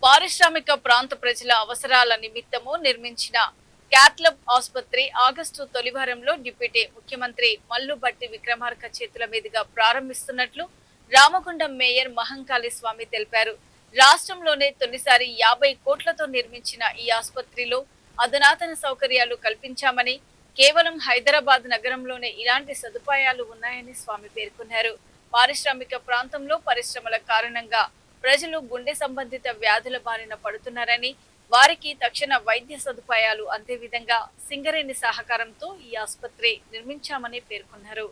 పారిశ్రామిక ప్రాంత ప్రజల అవసరాల నిమిత్తము నిర్మించిన క్యాథ్లాబ్ ఆసుపత్రి ఆగస్టు తొలివారంలో డిప్యూటీ ముఖ్యమంత్రి మల్లుబట్టి విక్రమార్క చేతుల మీదుగా ప్రారంభిస్తున్నట్లు రామగుండం మేయర్ మహంకాళి స్వామి తెలిపారు. రాష్ట్రంలోనే తొలిసారి 50 కోట్లతో నిర్మించిన ఈ ఆసుపత్రిలో అధునాతన సౌకర్యాలు కల్పించామని, కేవలం హైదరాబాద్ నగరంలోనే ఇలాంటి సదుపాయాలు ఉన్నాయని స్వామి పేర్కొన్నారు. పారిశ్రామిక ప్రాంతంలో పరిశ్రమల కారణంగా ప్రజలు గుండె సంబంధిత వ్యాధుల బారిన పడుతున్నారని, వారికి తక్షణ వైద్య సదుపాయాలు అందే విధంగా సింగరేణి సహకారంతో ఈ ఆసుపత్రి నిర్మించామని పేర్కొన్నారు.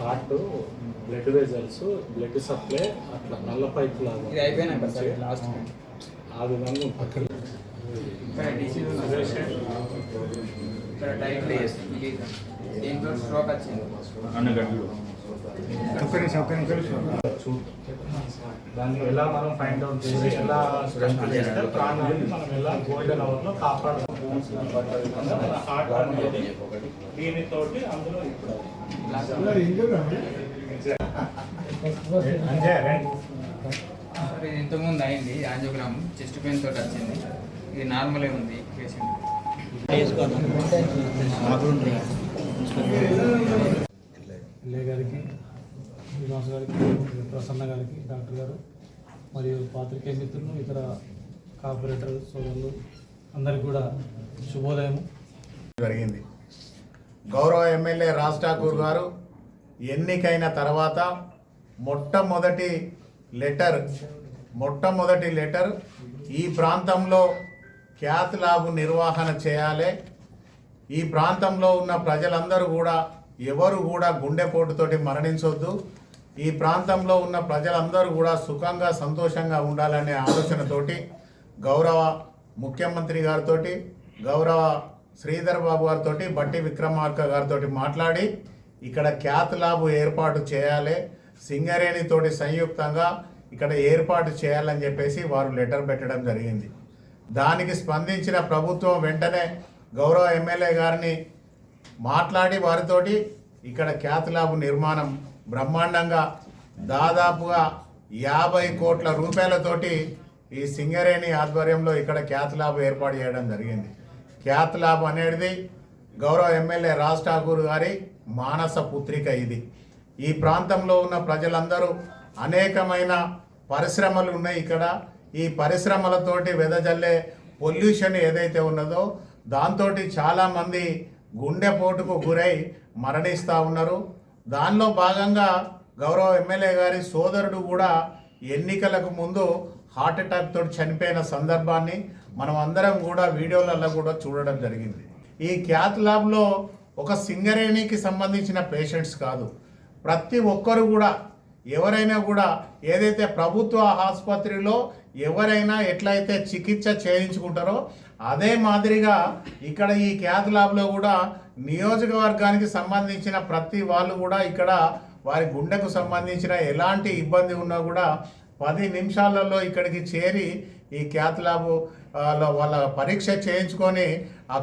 Heart, blood vessels, blood supply అట్లా నల్ల పైప్ లాగా ఇది అయిపోయినాక సార్ లాస్ట్ ఆ విధంగా ఉంటుంది. ఇక్కడ డైరెక్ట్లీ చేస్తుంది. దీంట్లో స్ట్రోక్ వచ్చింది. దాన్ని ఎలా మనం ఫైండ్ అవుట్ చేసి ఎలా స్ట్రెంగ్ చేస్తే ప్రాణాన్ని మనం ఎలా గోల్డెన్ అవర్ లో కాపాడుకుంటాం. హార్ట్ అనేది దీనితోటి అందులో ఇది ఇంతకుముందు అయింది యాంజియోగ్రామ్, చెస్ట్ పెయిన్ తోటి వచ్చింది. ఇది నార్మలే ఉంది పేషెంట్. ఎల్ఏ గారికి, శ్రీనివాస్ గారికి, ప్రసన్న గారికి, డాక్టర్ గారు మరియు పాత్రికేయ మిత్రులు, ఇతర కార్పొరేటర్ సోదరులు అందరికీ కూడా శుభోదయం. జరిగింది. గౌరవ ఎమ్మెల్యే రాజ్ ఠాకూర్ గారు ఎన్నికైన తర్వాత మొట్టమొదటి లెటర్ ఈ ప్రాంతంలో క్యాథ్లాబ్ నిర్వహణ చేయాలి, ఈ ప్రాంతంలో ఉన్న ప్రజలందరూ కూడా ఎవరు కూడా గుండెపోటుతోటి మరణించొద్దు, ఈ ప్రాంతంలో ఉన్న ప్రజలందరూ కూడా సుఖంగా సంతోషంగా ఉండాలనే ఆలోచనతోటి గౌరవ ముఖ్యమంత్రి గారితో, గౌరవ శ్రీధర్ బాబు గారితో, బట్టి విక్రమార్క గారితో మాట్లాడి ఇక్కడ క్యాథ్లాబ్ ఏర్పాటు చేయాలి, సింగరేణితోటి సంయుక్తంగా ఇక్కడ ఏర్పాటు చేయాలని చెప్పేసి వారు లెటర్ పెట్టడం జరిగింది. దానికి స్పందించిన ప్రభుత్వం వెంటనే గౌరవ ఎమ్మెల్యే గారిని మాట్లాడి వారితోటి ఇక్కడ క్యాథ్లాబ్ నిర్మాణం బ్రహ్మాండంగా దాదాపుగా 50 కోట్ల రూపాయలతోటి ఈ సింగరేణి ఆధ్వర్యంలో ఇక్కడ క్యాథ్లాబ్ ఏర్పాటు చేయడం జరిగింది. క్యాథ్లాబ్ అనేది గౌరవ ఎమ్మెల్యే రాజ్ ఠాకూర్ గారి మానస పుత్రిక. ఇది ఈ ప్రాంతంలో ఉన్న ప్రజలందరూ అనేకమైన పరిశ్రమలు ఉన్నాయి ఇక్కడ. ఈ పరిశ్రమలతోటి వెదజల్లే పొల్యూషన్ ఏదైతే ఉన్నదో దాంతో చాలామంది గుండెపోటుకు గురై మరణిస్తూ ఉన్నారు. దానిలో భాగంగా గౌరవ ఎమ్మెల్యే గారి సోదరుడు కూడా ఎన్నికలకు ముందు హార్ట్ అటాక్ తోటి చనిపోయిన సందర్భాన్ని మనం అందరం కూడా వీడియోలలో కూడా చూడడం జరిగింది. ఈ క్యాథ్లాబ్లో ఒక సింగరేణికి సంబంధించిన పేషెంట్స్ కాదు, ప్రతి ఒక్కరు కూడా ఎవరైనా కూడా ఏదైతే ప్రభుత్వ ఆసుపత్రిలో ఎవరైనా ఎట్లయితే చికిత్స చేయించుకుంటారో అదే మాదిరిగా ఇక్కడ ఈ క్యాథ్లాబ్లో కూడా నియోజకవర్గానికి సంబంధించిన ప్రతి వాళ్ళు కూడా ఇక్కడ వారి గుండెకు సంబంధించిన ఎలాంటి ఇబ్బంది ఉన్నా కూడా 10 నిమిషాలలో ఇక్కడికి చేరి ఈ క్యాథ్లాబ్ వాళ్ళ పరీక్ష చేయించుకొని ఆ